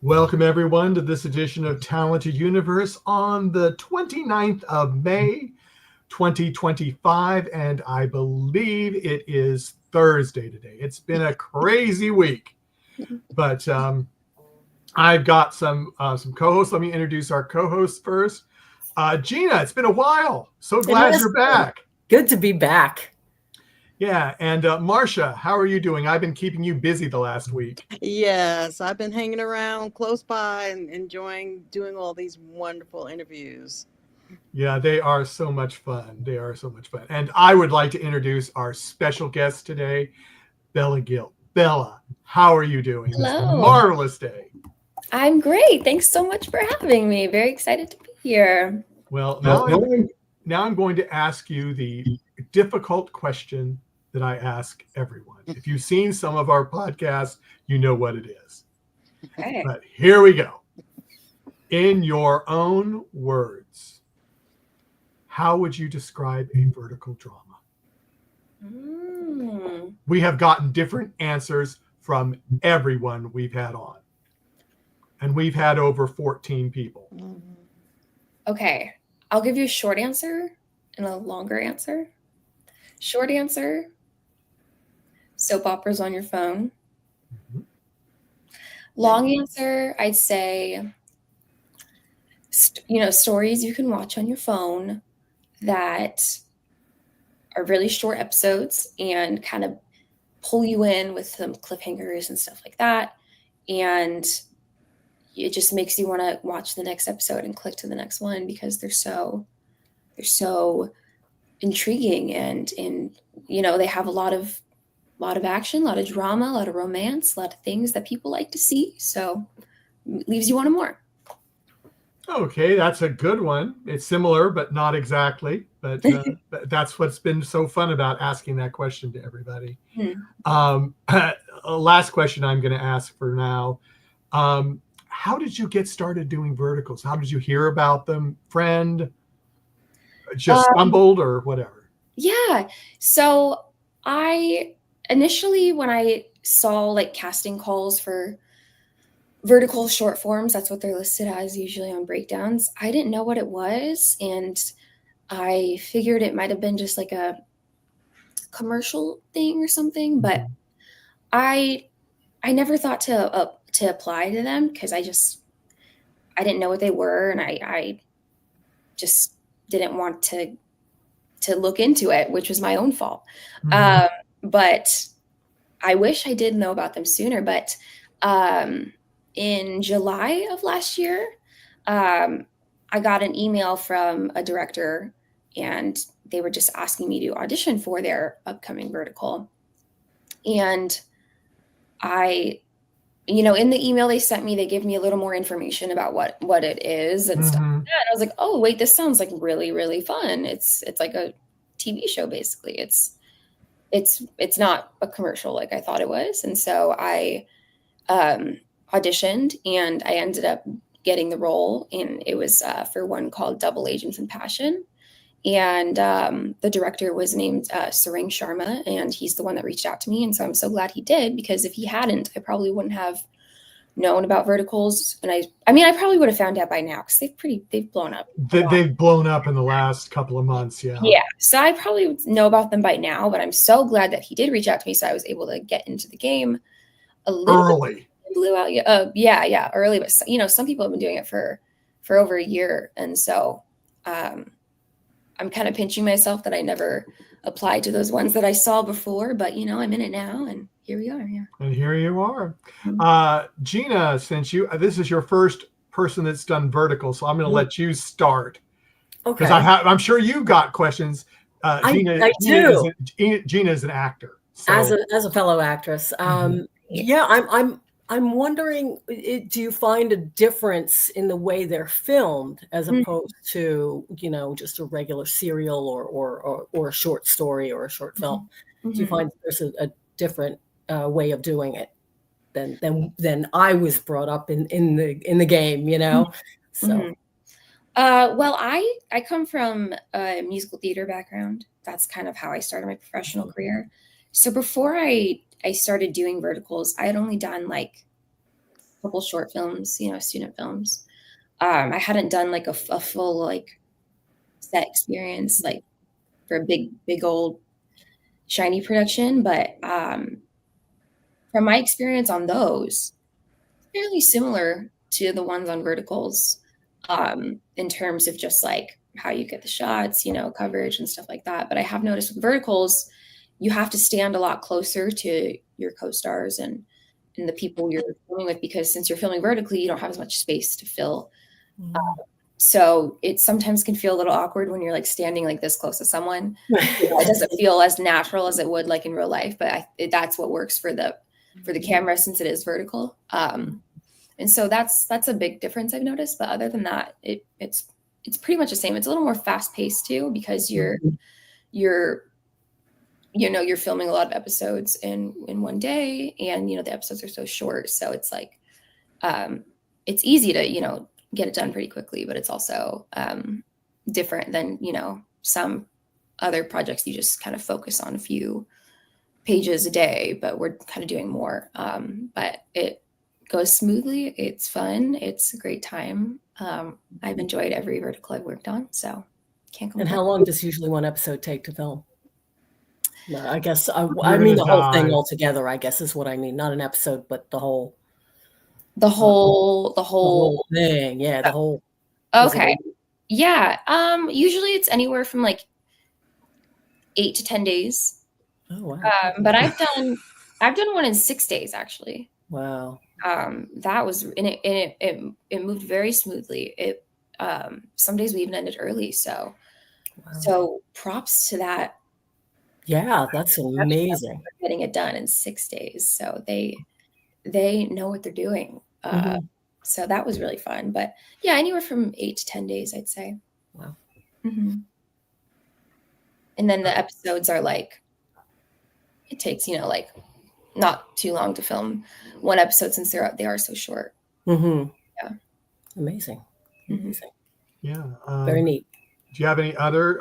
Welcome, everyone, to this edition of Talented Universe on the 29th of May, 2025. And I believe it is Thursday today. It's been a crazy week, but I've got some co-hosts. Let me introduce our co-hosts first. Gina, it's been a while. So glad you're back. Good to be back. Yeah, and Marcia, how are you doing? I've been keeping you busy the last week. Yes, I've been hanging around close by and enjoying doing all these wonderful interviews. Yeah, they are so much fun. They are so much fun. And I would like to introduce our special guest today, Bella Gill. Bella, how are you doing? Hello. It's a marvelous day. I'm great. Thanks so much for having me. Very excited to be here. Well, now I'm going to ask you the difficult question that I ask everyone. If you've seen some of our podcasts, you know what it is. Okay. But here we go. In your own words, how would you describe a vertical drama? We have gotten different answers from everyone we've had on. And we've had over 14 people. Okay. I'll give you a short answer and a longer answer. Short answer, soap operas on your phone. Long answer, I'd say, stories you can watch on your phone that are really short episodes and kind of pull you in with some cliffhangers and stuff like that. And it just makes you want to watch the next episode and click to the next one because they're so intriguing and they have a lot of action, a lot of drama, a lot of romance, a lot of things that people like to see. So it leaves you wanting more. Okay, that's a good one. It's similar, but not exactly. But that's what's been so fun about asking that question to everybody. Last question I'm going to ask for now. How did you get started doing verticals? How did you hear about them? Friend? Just stumbled or whatever? Yeah. So initially when I saw like casting calls for vertical short forms, that's what they're listed as usually on breakdowns, I didn't know what it was. And I figured it might've been just like a commercial thing or something, but I never thought to apply to them because I didn't know what they were. And I just didn't want to look into it, which was my own fault. But I wish I did know about them sooner. But in July of last year, I got an email from a director and they were just asking me to audition for their upcoming vertical. And in the email they sent me, they gave me a little more information about what it is and stuff like that. And I was like, oh, wait, this sounds like really, really fun. It's like a TV show, basically. It's not a commercial like I thought it was. And so I auditioned and I ended up getting the role. And it was for one called Double Agents in Passion. And the director was named Sarang Sharma, and he's the one that reached out to me. And so I'm so glad he did, because if he hadn't, I probably wouldn't have known about verticals. And I probably would have found out by now because they've blown up. They've blown up in the last couple of months. Yeah. Yeah. So I probably would know about them by now, but I'm so glad that he did reach out to me. So I was able to get into the game a little early. Blew out. Yeah. Early. But some people have been doing it for over a year. And so, I'm kind of pinching myself that I never applied to those ones that I saw before, but I'm in it now and here we are. Yeah. And here you are. Gina, since this is your first person that's done vertical, so I'm going to let you start. Okay. Because I'm sure you've got questions. Gina, I do. Gina is an actor. So. As a fellow actress. I'm wondering, do you find a difference in the way they're filmed as opposed to, just a regular serial or a short story or a short film? Do you find there's a different way of doing it than I was brought up in the game, So. Well, I come from a musical theater background. That's kind of how I started my professional career. So before I started doing verticals, I had only done like couple short films, student films. I hadn't done like a full like set experience like for a big old shiny production, but from my experience on those, fairly similar to the ones on verticals, in terms of just like how you get the shots, coverage and stuff like that. But I have noticed with verticals, you have to stand a lot closer to your co-stars and the people you're filming with, because since you're filming vertically, you don't have as much space to fill. So it sometimes can feel a little awkward when you're like standing like this close to someone. It doesn't feel as natural as it would like in real life, but that's what works for the camera since it is vertical. And so that's a big difference I've noticed. But other than that, it's pretty much the same. It's a little more fast paced too, because you're filming a lot of episodes in one day, and the episodes are so short. So it's like it's easy to get it done pretty quickly, but it's also different than some other projects. You just kind of focus on a few pages a day, but we're kind of doing more. But it goes smoothly. It's fun. It's a great time. I've enjoyed every vertical I've worked on, so can't complain. And how long does usually one episode take to film? No, I guess I mean the whole thing altogether, I guess is what I mean. Not an episode, but the whole thing. Yeah, the whole. Okay. Yeah. Usually it's anywhere from like 8 to 10 days. Oh wow. But I've done one in 6 days actually. Wow. That was it moved very smoothly. It some days we even ended early. So Wow. So props to that. Yeah, that's amazing. Getting it done in 6 days. So they know what they're doing. So that was really fun. But yeah, anywhere from 8 to 10 days, I'd say. Wow. Mm-hmm. And then the episodes are like, it takes, like not too long to film one episode since they are so short. Mm-hmm. Yeah. Amazing. Amazing. Yeah. Very neat. Do you have any other,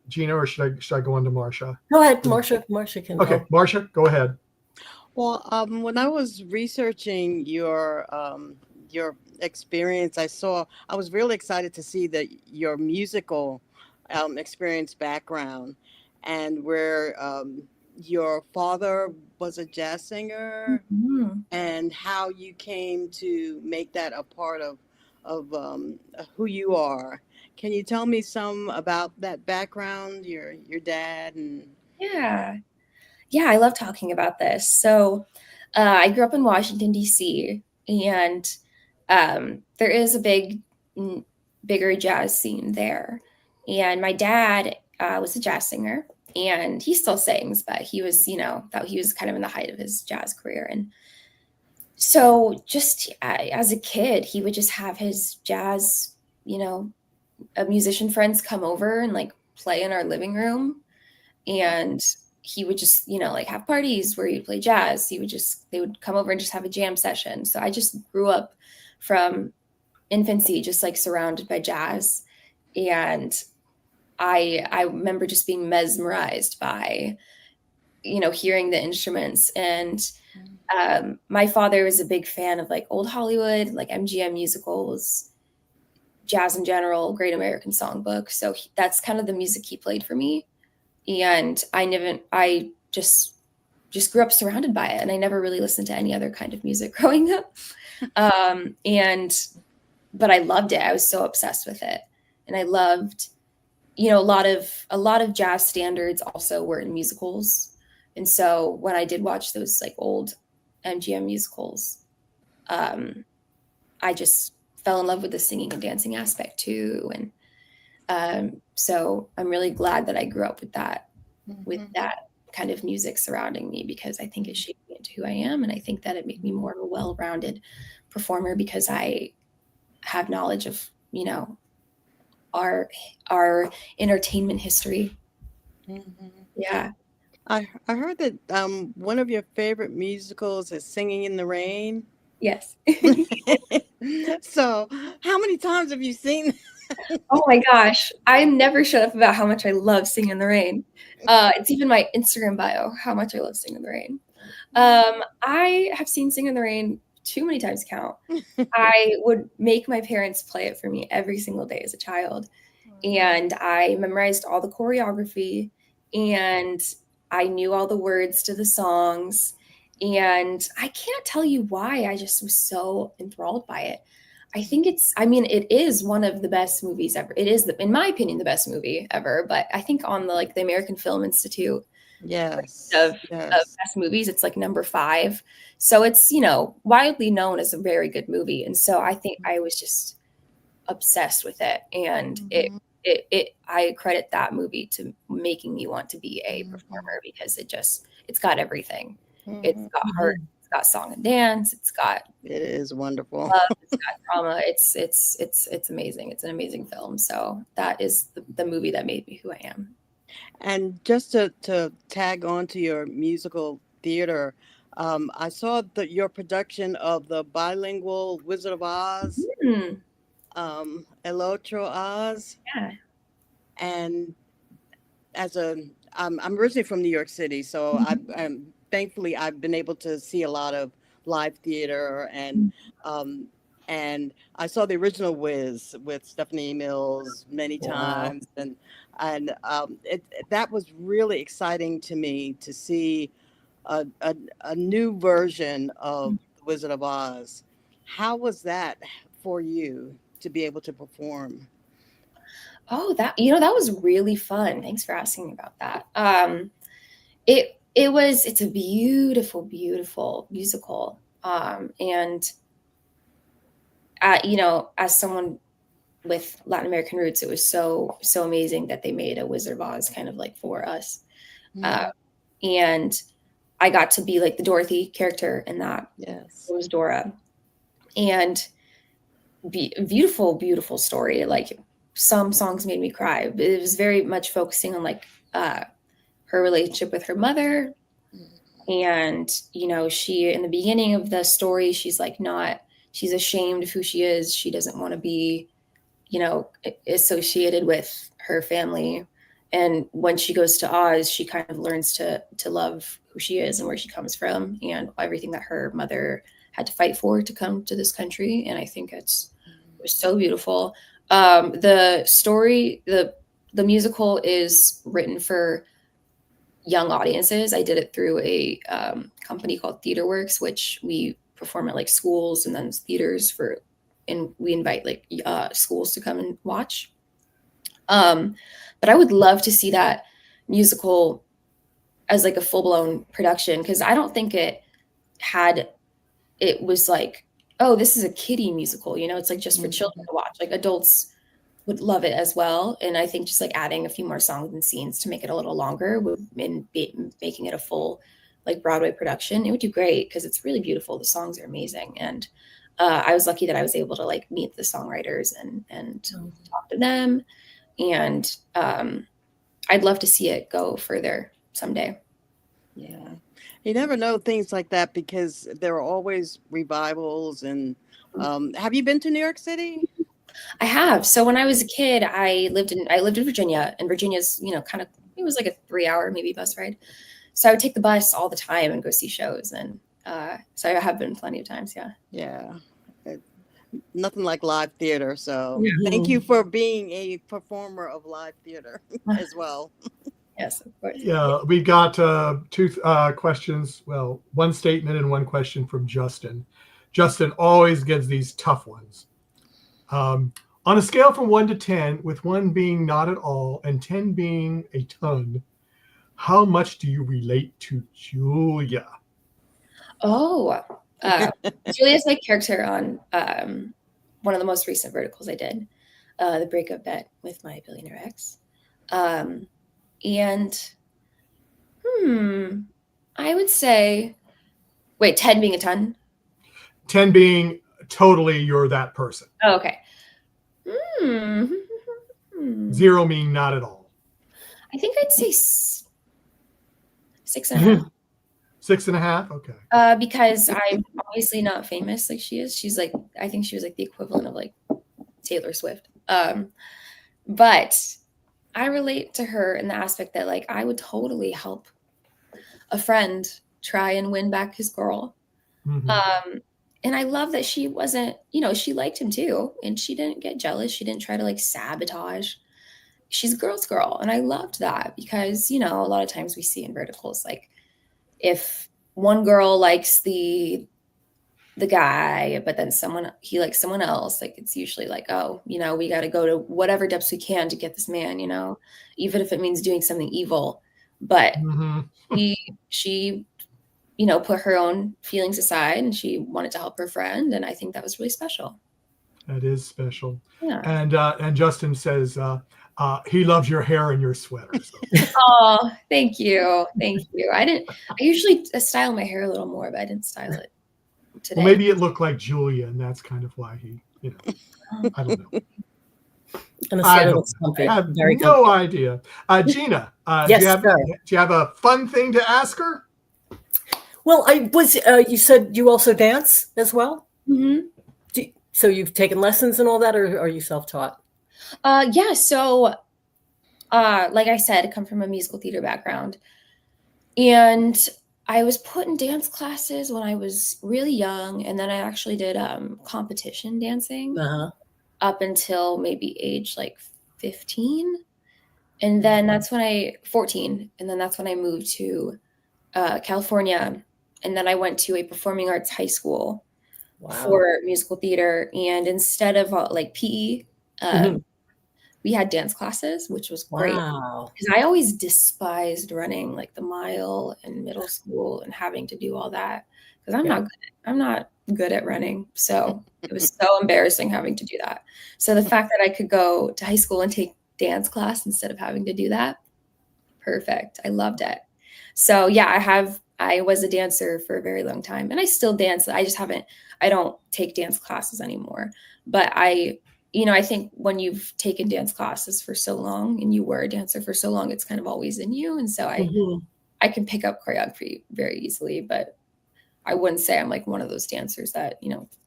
Gina, or should I go on to Marcia? Go ahead, Marcia. Marcia can. Okay, Marcia, go ahead. Well, when I was researching your experience, I was really excited to see that your musical experience background, and where your father was a jazz singer, and how you came to make that a part of who you are. Can you tell me some about that background, your dad? And Yeah, I love talking about this. So I grew up in Washington, D.C., and there is a bigger jazz scene there. And my dad was a jazz singer, and he still sings, but he was, he was kind of in the height of his jazz career. And so just as a kid, he would just have his jazz, musician friends come over and like play in our living room. And he would just, have parties where he'd play jazz. They would come over and just have a jam session. So I just grew up from infancy, just like surrounded by jazz. And I remember just being mesmerized by, hearing the instruments. And my father was a big fan of like old Hollywood, like MGM musicals, jazz in general, Great American Songbook. So that's kind of the music he played for me. And I just grew up surrounded by it. And I never really listened to any other kind of music growing up. But I loved it. I was so obsessed with it. And I loved, a lot of jazz standards also were in musicals. And so when I did watch those like old MGM musicals, I just fell in love with the singing and dancing aspect too. And so I'm really glad that I grew up with that kind of music surrounding me, because I think it shaped me into who I am. And I think that it made me more of a well-rounded performer, because I have knowledge of, our entertainment history. Yeah. I heard that one of your favorite musicals is Singing in the Rain. Yes. So how many times have you seen that? Oh my gosh. I never shut up about how much I love Singing in the Rain. It's even my Instagram bio, how much I love Singing in the Rain. I have seen Singing in the Rain too many times to count. I would make my parents play it for me every single day as a child. And I memorized all the choreography, and I knew all the words to the songs. And I can't tell you why. I just was so enthralled by it. I think it is one of the best movies ever. It is, in my opinion, the best movie ever. But I think on the American Film Institute of best movies, it's like number 5. So it's, widely known as a very good movie. And so I think I was just obsessed with it. And I credit that movie to making me want to be a performer, because it's got everything. It's got heart, it's got song and dance, it is wonderful. Love, it's got drama. It's amazing. It's an amazing film. So that is the movie that made me who I am. And just to tag on to your musical theater, I saw your production of the bilingual Wizard of Oz, El Otro Oz. Yeah. And I'm originally from New York City, so thankfully I've been able to see a lot of live theater, and I saw the original Wiz with Stephanie Mills many times, and that was really exciting to me to see a new version of the Wizard of Oz. How was that for you to be able to perform? Oh, that was really fun. Thanks for asking about that. It's a beautiful, beautiful musical. And as someone with Latin American roots, it was so, so amazing that they made a Wizard of Oz kind of like for us. And I got to be like the Dorothy character in that. Yes. It was Dora. And beautiful, beautiful story. Like, some songs made me cry. It was very much focusing on her relationship with her mother. And, she, in the beginning of the story, she's she's ashamed of who she is. She doesn't want to be, associated with her family. And when she goes to Oz, she kind of learns to love who she is and where she comes from, and everything that her mother had to fight for to come to this country. And I think it was so beautiful. The story, the musical is written for young audiences. I did it through a company called TheaterWorks, which we perform at schools and then theaters and we invite schools to come and watch. But I would love to see that musical as a full-blown production, because I don't think it was oh, this is a kiddie musical, it's just for children to watch. Adults would love it as well. And I think just adding a few more songs and scenes to make it a little longer and making it a full Broadway production, it would do great, because it's really beautiful. The songs are amazing. And I was lucky that I was able to meet the songwriters and talk to them. And I'd love to see it go further someday. Yeah. You never know things like that, because there are always revivals. And have you been to New York City? I have. So when I was a kid, I lived in Virginia, and Virginia's, it was a 3-hour maybe bus ride. So I would take the bus all the time and go see shows. And so I have been plenty of times. Yeah. Yeah. Nothing like live theater. So thank you for being a performer of live theater as well. Yes, of course. Yeah, we've got 2 questions. Well, one statement and one question from Justin. Justin always gets these tough ones. On a scale from 1 to 10, with 1 being not at all and 10 being a ton, how much do you relate to Julia? Oh, Julia's my character on one of the most recent verticals I did, the breakup bet with My Billionaire Ex. And I would say, 10 being a ton? 10 being totally you're that person. Oh, okay. 0 meaning not at all. I think I'd say 6.5. 6.5? Okay. Because I'm obviously not famous like she is. She's I think she was the equivalent of Taylor Swift. But I relate to her in the aspect that I would totally help a friend try and win back his girl. And I love that she wasn't, she liked him too. And she didn't get jealous. She didn't try to like sabotage. She's a girl's girl. And I loved that because, a lot of times we see in verticals, like if one girl likes the guy, but then he likes someone else, like it's usually like, oh, we got to go to whatever depths we can to get this man, even if it means doing something evil. But she put her own feelings aside and she wanted to help her friend. And I think that was really special. That is special. Yeah. And Justin says he loves your hair and your sweater. So. Oh, thank you. Thank you. I usually style my hair a little more, but I didn't style it today. Well, maybe it looked like Julia, and that's kind of why he, I don't know. I have no idea. Gina, yes, do you have a fun thing to ask her? Well, you said you also dance as well? Mm-hmm. So you've taken lessons and all that, or are you self-taught? Yeah. So, like I said, I come from a musical theater background, and I was put in dance classes when I was really young, and then I actually did competition dancing up until maybe age like 15, and then that's when 14, and then that's when I moved to California, and then I went to a performing arts high school for musical theater, and instead of like PE, we had dance classes, which was great because I always despised running like the mile in middle school and having to do all that because I'm not good at running. So it was so embarrassing having to do that. So the fact that I could go to high school and take dance class instead of having to do that, perfect. I loved it. So yeah, I was a dancer for a very long time and I still dance. I don't take dance classes anymore, but I think when you've taken dance classes for so long and you were a dancer for so long, it's kind of always in you. And so I can pick up choreography very easily, but I wouldn't say I'm like one of those dancers that,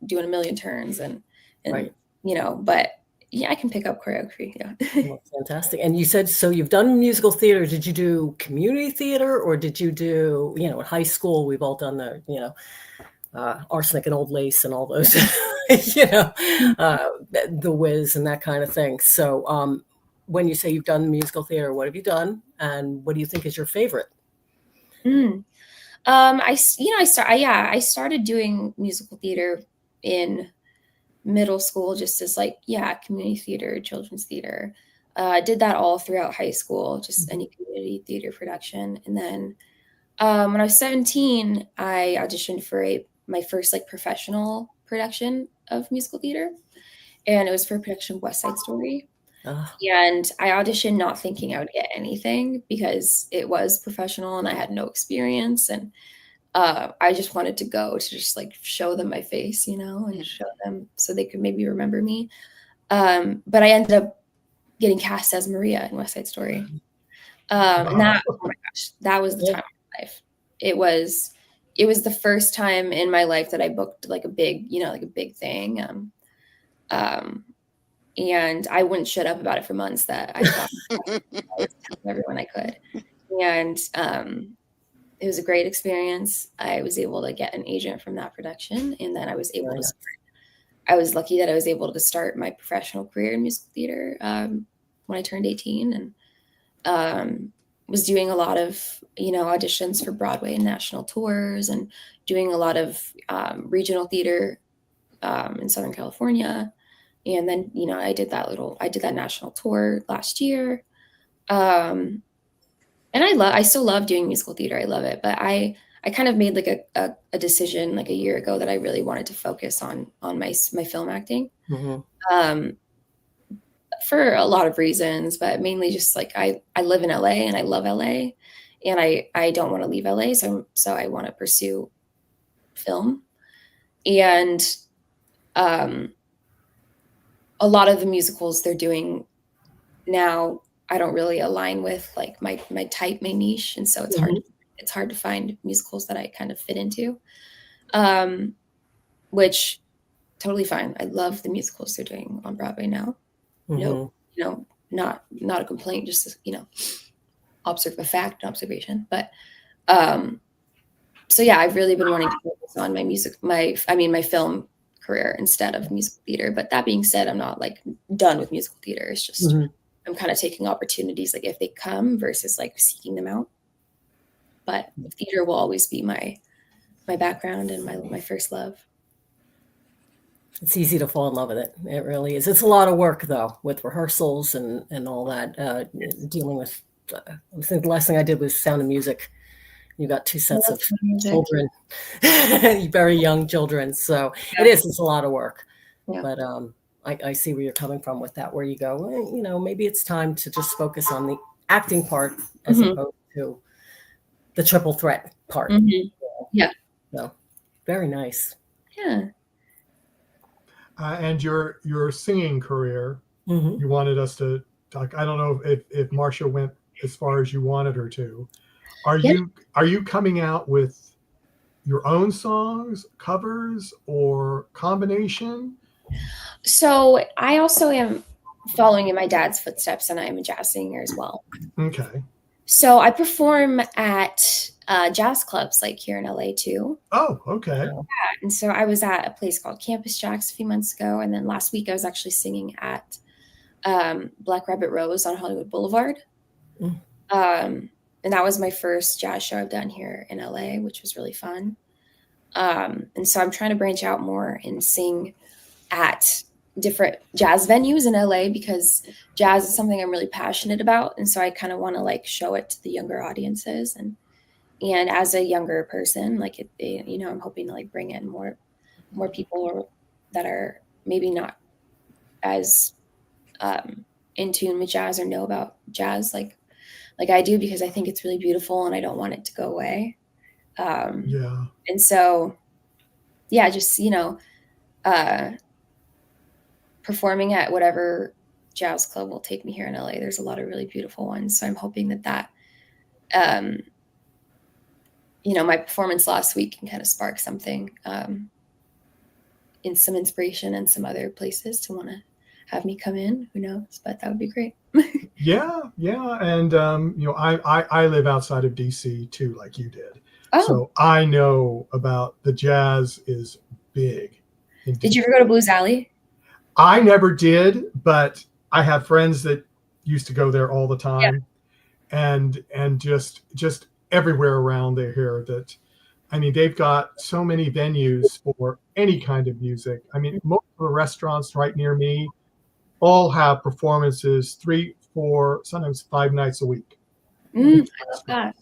doing a million turns and but yeah, I can pick up choreography. Yeah. Well, fantastic. And you said, so you've done musical theater. Did you do community theater or did you do, in high school, we've all done the, Arsenic and Old Lace and all those, the Wiz and that kind of thing. So when you say you've done musical theater, what have you done? And what do you think is your favorite? I started doing musical theater in middle school, just as community theater, children's theater. I did that all throughout high school, just any community theater production. And then when I was 17, I auditioned for my first professional production of musical theater. And it was for a production of West Side Story. And I auditioned not thinking I would get anything because it was professional and I had no experience. And I just wanted to go to just show them my face, and show them so they could maybe remember me. But I ended up getting cast as Maria in West Side Story. And that, oh my gosh, that was the time of my life. It was the first time in my life that I booked a big, a big thing. And I wouldn't shut up about it for months that I thought I was telling everyone I could. And it was a great experience. I was able to get an agent from that production. And then I was able to I was lucky that I was able to start my professional career in musical theater when I turned 18 and was doing a lot of, auditions for Broadway and national tours and doing a lot of regional theater in Southern California. And then, I did that national tour last year. And I still love doing musical theater. I love it. But I kind of made a decision a year ago that I really wanted to focus on my film acting. For a lot of reasons, but mainly just I live in LA and I love LA and I don't want to leave LA. So I want to pursue film. And a lot of the musicals they're doing now, I don't really align with my type, my niche. And so it's hard to find musicals that I kind of fit into, which totally fine. I love the musicals they're doing on Broadway now. No, not a complaint, just, a fact, observation. But So yeah, I've really been wanting to focus on my film career instead of musical theater. But that being said, I'm not like done with musical theater. It's just I'm kind of taking opportunities like if they come versus like seeking them out. But theater will always be my background and my first love. It's easy to fall in love with it. It really is. It's a lot of work though, with rehearsals and all that, dealing with, I think the last thing I did was Sound of Music. You got two sets of children, very young children. So it's a lot of work, but I see where you're coming from with that, where you go, well, you know, maybe it's time to just focus on the acting part as opposed to the triple threat part. Yeah. So very nice. Yeah. And your singing career, you wanted us to talk. I don't know if Marsha went as far as you wanted her to. Are you coming out with your own songs, covers, or combination? So I also am following in my dad's footsteps, and I am a jazz singer as well. Okay. So I perform at jazz clubs like here in LA too. Oh, okay. And so I was at a place called Campus Jacks a few months ago. And then last week I was actually singing at Black Rabbit Rose on Hollywood Boulevard. And that was my first jazz show I've done here in LA, which was really fun. And so I'm trying to branch out more and sing at different jazz venues in LA because jazz is something I'm really passionate about. And so I kind of want to like show it to the younger audiences. And as a younger person, like, you know, I'm hoping to like bring in more people that are maybe not as in tune with jazz or know about jazz like I do, because I think it's really beautiful and I don't want it to go away. And so, yeah, just, you know, performing at whatever jazz club will take me here in LA. There's a lot of really beautiful ones. So I'm hoping that you know, my performance last week can kind of spark something in some inspiration and some other places to want to have me come in. Who knows? But that would be great. Yeah. And you know, I live outside of DC too, like you did. Oh. So I know about the jazz is big. Did you ever go to Blues Alley? I never did, but I have friends that used to go there all the time, and just everywhere around there here. That, I mean, they've got so many venues for any kind of music. I mean, most of the restaurants right near me all have performances 3, 4, sometimes 5 nights a week. I love that.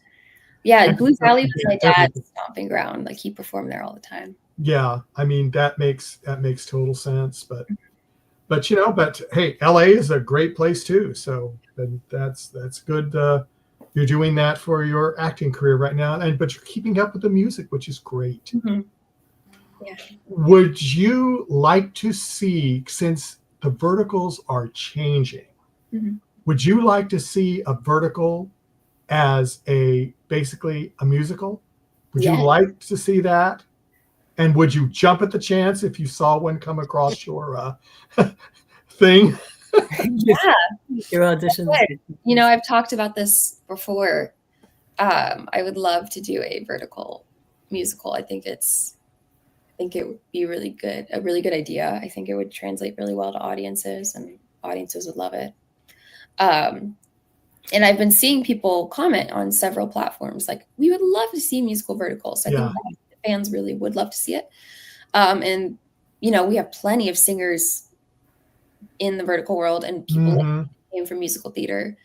Yeah, Blues Alley was my dad's stomping ground. Like he performed there all the time. Yeah, I mean that makes total sense. But you know, but hey, LA is a great place too. So that's good. You're doing that for your acting career right now, but you're keeping up with the music, which is great. Yeah. Would you like to see, since the verticals are changing, would you like to see a vertical as basically a musical? Would you like to see that? And would you jump at the chance if you saw one come across your thing? Yeah. Your audition. You know, I've talked about this before. I would love to do a vertical musical. I think it would be a really good idea. I think it would translate really well to audiences, and audiences would love it. And I've been seeing people comment on several platforms like, we would love to see musical verticals. I think fans really would love to see it. And, you know, we have plenty of singers in the vertical world and people that came from musical theater.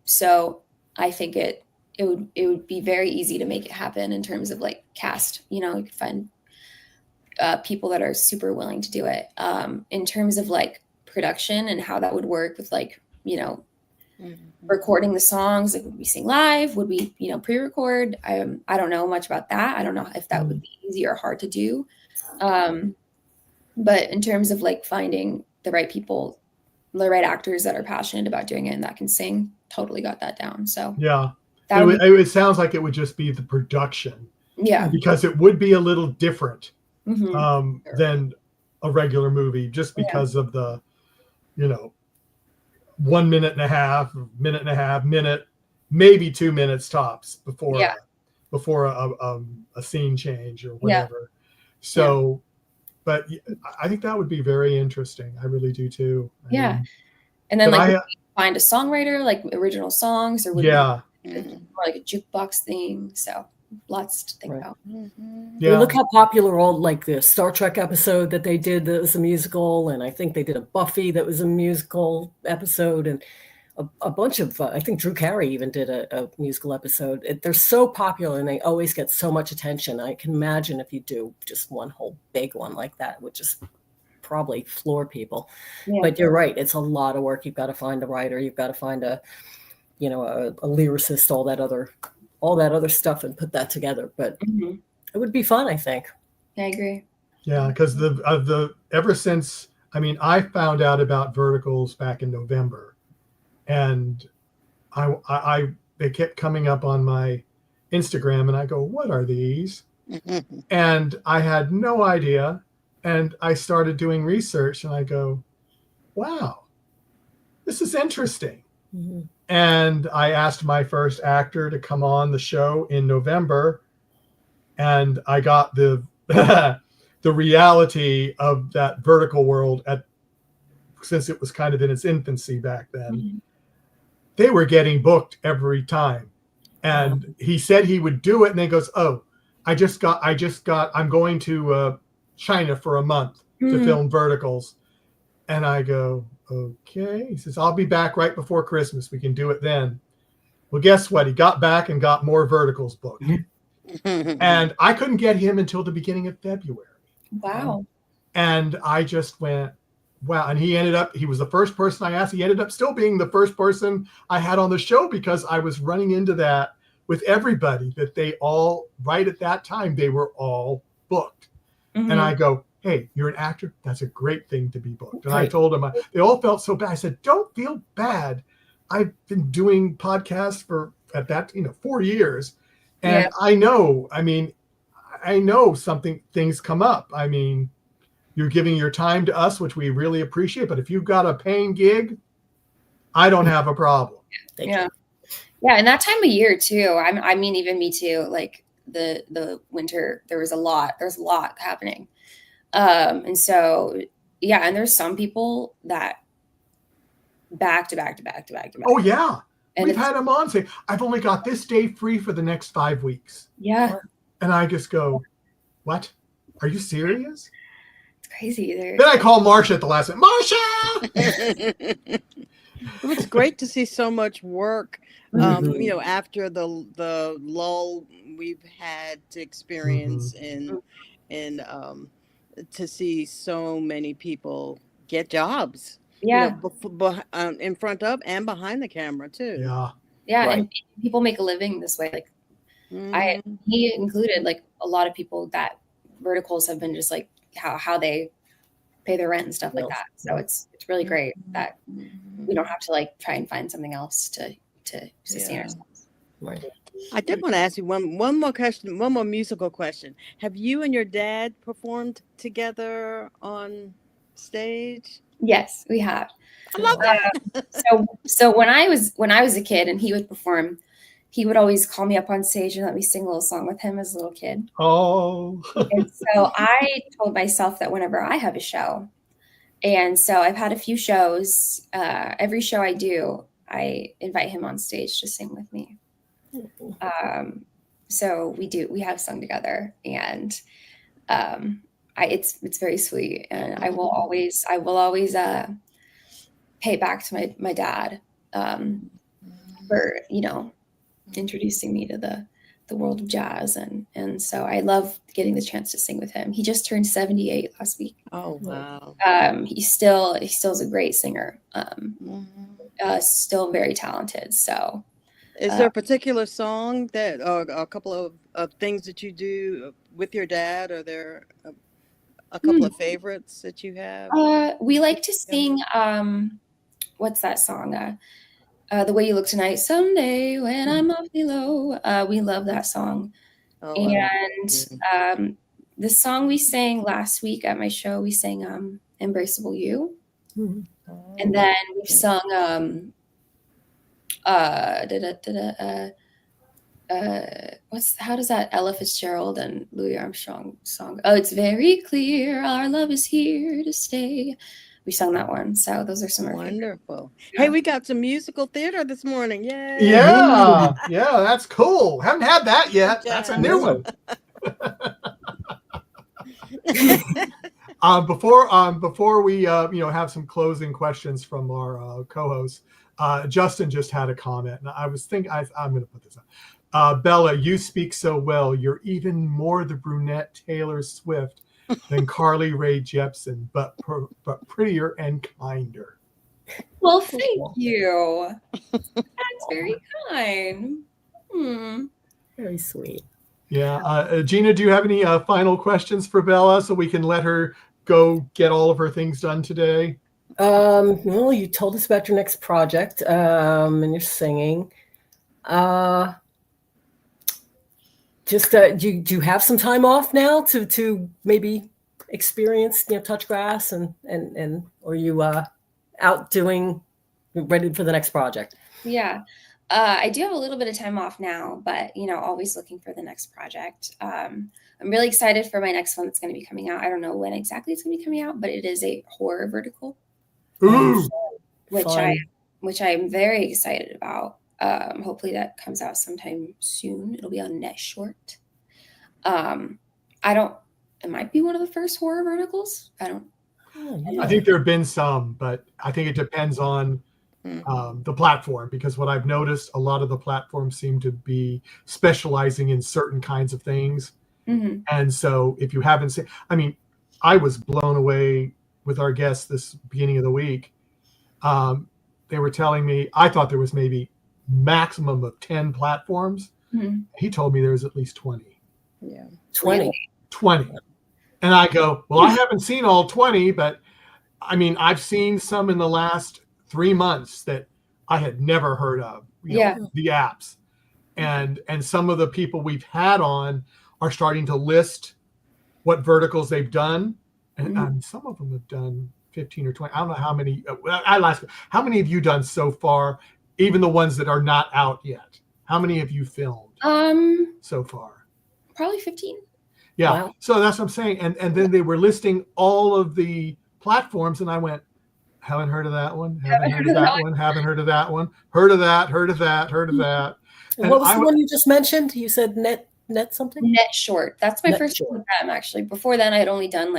So I think it would be very easy to make it happen in terms of like cast. You know, you could find people that are super willing to do it. In terms of like production and how that would work with like, you know, recording the songs, like would we sing live? Would we, you know, pre-record? I don't know much about that. I don't know if that would be easy or hard to do. But in terms of like finding the right people, the right actors that are passionate about doing it and that can sing, totally got that down. So yeah, it sounds like it would just be the production. Yeah, because it would be a little different than a regular movie, just because of the, you know, 1 minute and a half, minute, maybe 2 minutes tops before before a scene change or whatever. So, but I think that would be very interesting. I really do too. I mean, and then but like find a songwriter, like original songs, or would yeah, more like a jukebox thing. So lots to think about. yeah. Look how popular all like the Star Trek episode that they did that was a musical, and I think they did a Buffy that was a musical episode, and a bunch of I think Drew Carey even did a musical episode. They're so popular and they always get so much attention. I can imagine if you do just one whole big one like that, it would just probably floor people. But you're right, it's a lot of work. You've got to find a writer, you've got to find a lyricist, all that other stuff, and put that together. But it would be fun, I think. I agree. Yeah, because ever since, I mean, I found out about verticals back in November, and they kept coming up on my Instagram, and I go, what are these? And I had no idea. And I started doing research, and I go, wow, this is interesting. And I asked my first actor to come on the show in November, and I got the reality of that vertical world since it was kind of in its infancy back then. They were getting booked every time. And he said he would do it, and then he goes, oh, I'm going to China for a month to film verticals. And I go, okay. He says, I'll be back right before Christmas. We can do it then. Well, guess what? He got back and got more verticals booked. And I couldn't get him until the beginning of February. Wow. And I just went, wow. And he was the first person I asked. He ended up still being the first person I had on the show, because I was running into that with everybody, that they all, right at that time, they were all booked. And I go, hey, you're an actor. That's a great thing to be booked. And I told them, they all felt so bad. I said, don't feel bad. I've been doing podcasts for 4 years. And I know things come up. I mean, you're giving your time to us, which we really appreciate. But if you've got a paying gig, I don't have a problem. Yeah. And that time of year too. I mean, even me too. Like the winter, there's a lot happening. And so, and there's some people that back to back. Oh yeah. And we've had them on say, I've only got this day free for the next 5 weeks. Yeah. And I just go, what? Are you serious? It's crazy. Then I call Marsha at the last minute. Marsha! It was great to see so much work, after the lull we've had to experience in to see so many people get jobs. Yeah. In front of and behind the camera too. Yeah. Yeah. Right. And people make a living this way. Like he included, like a lot of people that verticals have been just like how they pay their rent and stuff like that. So it's really great that we don't have to like try and find something else to sustain ourselves. Right. I did want to ask you one more question, one more musical question. Have you and your dad performed together on stage? Yes, we have. I love that. So when I was a kid and he would perform, he would always call me up on stage and let me sing a little song with him as a little kid. Oh. And so I told myself that whenever I have a show, and so I've had a few shows, every show I do, I invite him on stage to sing with me. So we have sung together, and it's very sweet, and I will always pay it back to my dad for introducing me to the world of jazz, and so I love getting the chance to sing with him. He just turned 78 last week. Oh wow. He still is a great singer. Still very talented. So is there a particular song that, or a couple of things that you do with your dad? Are there a couple of favorites that you have? We like to sing, what's that song? The Way You Look Tonight, Someday When I'm Awfully Low. We love that song. Oh, and the song we sang last week at my show, we sang Embraceable You. And then we've sung how does that Ella Fitzgerald and Louis Armstrong song? Oh, it's very clear our love is here to stay. We sung that one, so those are some of our favorites. Wonderful. Hey, we got some musical theater this morning. Yay! Yeah, yeah, that's cool. Haven't had that yet. Good That's a job. new one. Before we have some closing questions from our co-hosts, Justin just had a comment, and I was thinking I'm going to put this up. Bella, you speak so well. You're even more the brunette Taylor Swift than Carly Rae Jepsen, but prettier and kinder. Well, thank you. That's very kind. Very sweet. Yeah. Gina, do you have any final questions for Bella so we can let her go get all of her things done today? Well, you told us about your next project, and you're singing. Just do you have some time off now to maybe experience touch grass and or are you out doing ready for the next project? Yeah. I do have a little bit of time off now, but always looking for the next project. I'm really excited for my next one that's going to be coming out. I don't know when exactly it's going to be coming out, but it is a horror vertical. Ooh. which I'm very excited about. Hopefully that comes out sometime soon. It'll be on Net Short. It might be one of the first horror verticals. I think there have been some, but I think it depends on the platform, because what I've noticed, a lot of the platforms seem to be specializing in certain kinds of things. Mm-hmm. And so if you haven't seen, I was blown away with our guests this beginning of the week. They were telling me, I thought there was maybe maximum of 10 platforms. Mm-hmm. He told me there's at least 20. Yeah. 20. 20. And I go, well, I haven't seen all 20, but I've seen some in the last 3 months that I had never heard of, the apps. And some of the people we've had on are starting to list what verticals they've done. And some of them have done 15 or 20. I don't know how many. How many have you done so far, even the ones that are not out yet? How many have you filmed so far? Probably 15. Yeah. Wow. So that's what I'm saying. And then they were listing all of the platforms, and I went, haven't heard of that one. Haven't heard of that one. Haven't heard of that one. Heard of that. Heard of that. Heard of that. And what was the one you just mentioned? You said net something? Net Short. That's my Net first Short. one with them, actually. Before then, I had only done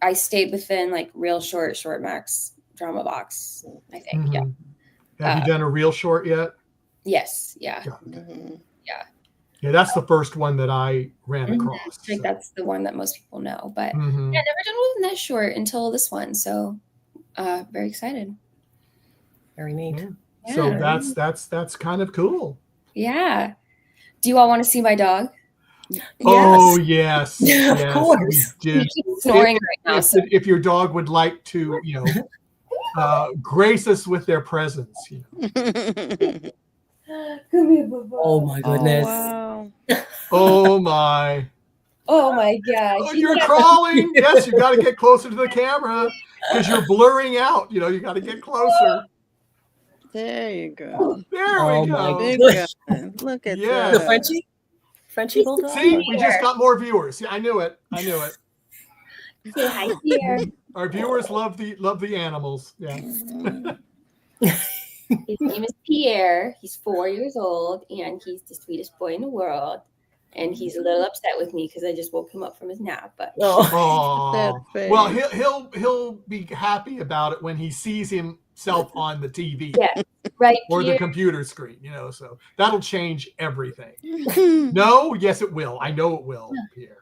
I stayed within Real Short, Short Max, Drama Box, I think. Mm-hmm. Yeah. Have you done a real short yet? Yes. Yeah. Mm-hmm. Yeah, that's the first one that I ran across. I think that's the one that most people know. But Mhm. yeah, never done with Net Short until this one. So very excited. Very neat. Yeah. So that's kind of cool. Yeah. Do you all want to see my dog? Oh yes, yes, Of course. we did. She's snoring right now. So If your dog would like to, grace us with their presence. come here, Bubba. Oh my goodness. Wow. Oh my! Oh my gosh. Oh, you're crawling. Yes, you got to get closer to the camera because you're blurring out. You got to get closer. There you go. There Oh we my go. Big goodness. guy. Look at Yeah. The that. Frenchie Bulldog? See, we just got more viewers. I knew it. Say hi, Pierre. Our viewers love the animals. Yeah. His name is Pierre. He's 4 years old, and he's the sweetest boy in the world. And he's a little upset with me because I just woke him up from his nap. But Oh. Oh. That's Well, fair. he'll be happy about it when he sees himself on the TV yeah, right, or the Pierre. computer screen. So that'll change everything. No, yes, it will. I know it will, Pierre.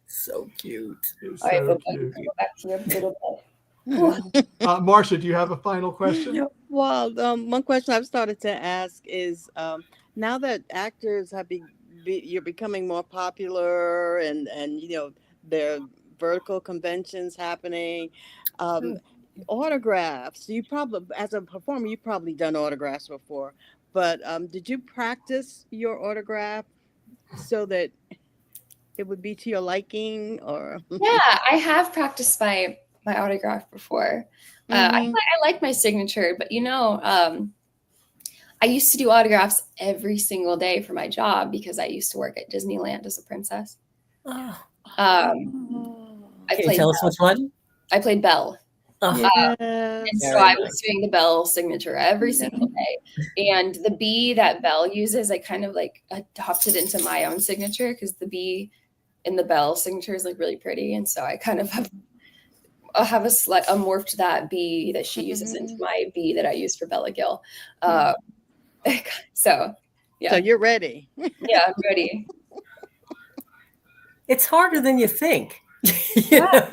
So cute. It's All right, so Bubba, cute. go back to your little bed. Marcia, do you have a final question? Yeah, well, one question I've started to ask is, now that actors have you're becoming more popular, and there are vertical conventions happening, autographs. You probably, as a performer, you've probably done autographs before, but did you practice your autograph so that it would be to your liking, or? Yeah, I have practiced my autograph before. I like my signature, but I used to do autographs every single day for my job because I used to work at Disneyland as a princess. Oh. I Can you tell us which one? I played Belle. Yes. And so Very I nice. was doing the Belle signature every single day. And the B that Belle uses, I kind of like adopted into my own signature because the B in the Belle signature is like really pretty. And so I kind of have morphed that B that she uses into my B that I use for Bella Gill. So yeah. So you're ready. Yeah, I'm ready. It's harder than you think. You know,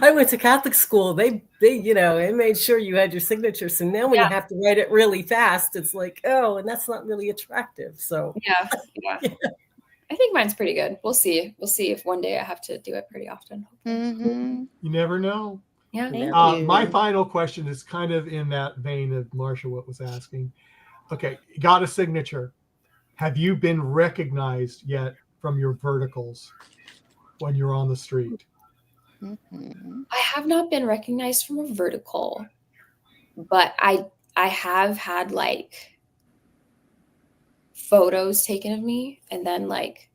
I went to Catholic school. They made sure you had your signature. So now when you have to write it really fast, it's like, oh, and that's not really attractive. So yeah. I think mine's pretty good. We'll see. We'll see if one day I have to do it pretty often. Mm-hmm. You never know. Yeah. My final question is kind of in that vein of Marsha, what was asking. Okay, you got a signature. Have you been recognized yet from your verticals when you're on the street? I have not been recognized from a vertical, but I have had like photos taken of me, and then like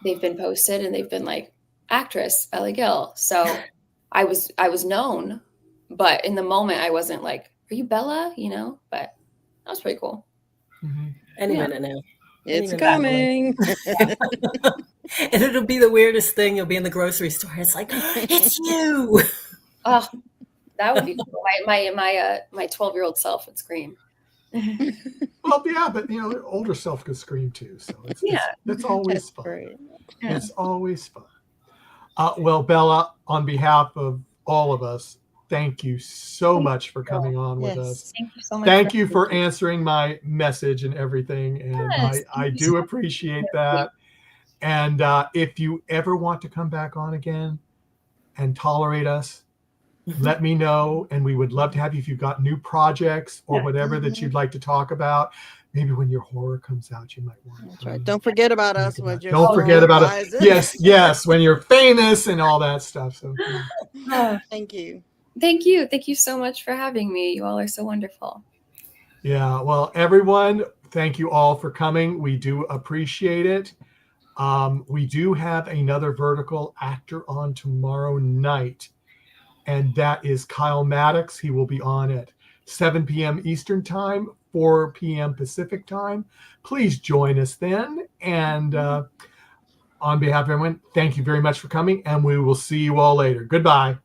they've been posted and they've been like actress Bella Gill. So I was known, but in the moment I wasn't like, are you Bella? You know, but that was pretty cool. Any minute now. It's coming. And it'll be the weirdest thing. You'll be in the grocery store. It's like, it's you. Oh, that would be cool. My 12-year-old self would scream. Well, yeah, but the older self could scream too. So it's always fun. Great. Yeah. It's always fun. Well, Bella, on behalf of all of us, thank you so much for coming on with us. Thank you so much. Thank you for answering my message and everything. And I do appreciate that. And if you ever want to come back on again and tolerate us, let me know. And we would love to have you if you've got new projects or whatever that you'd like to talk about. Maybe when your horror comes out, you might want to. That's right. Don't forget about us. Don't forget about it. Yes, when you're famous and all that stuff. So thank you. Thank you. Thank you so much for having me. You all are so wonderful. Yeah, well, everyone, thank you all for coming. We do appreciate it. We do have another vertical actor on tomorrow night, and that is Kyle Maddox. He will be on at 7 p.m. Eastern Time, 4 p.m. Pacific Time. Please join us then. And on behalf of everyone, thank you very much for coming, and we will see you all later. Goodbye.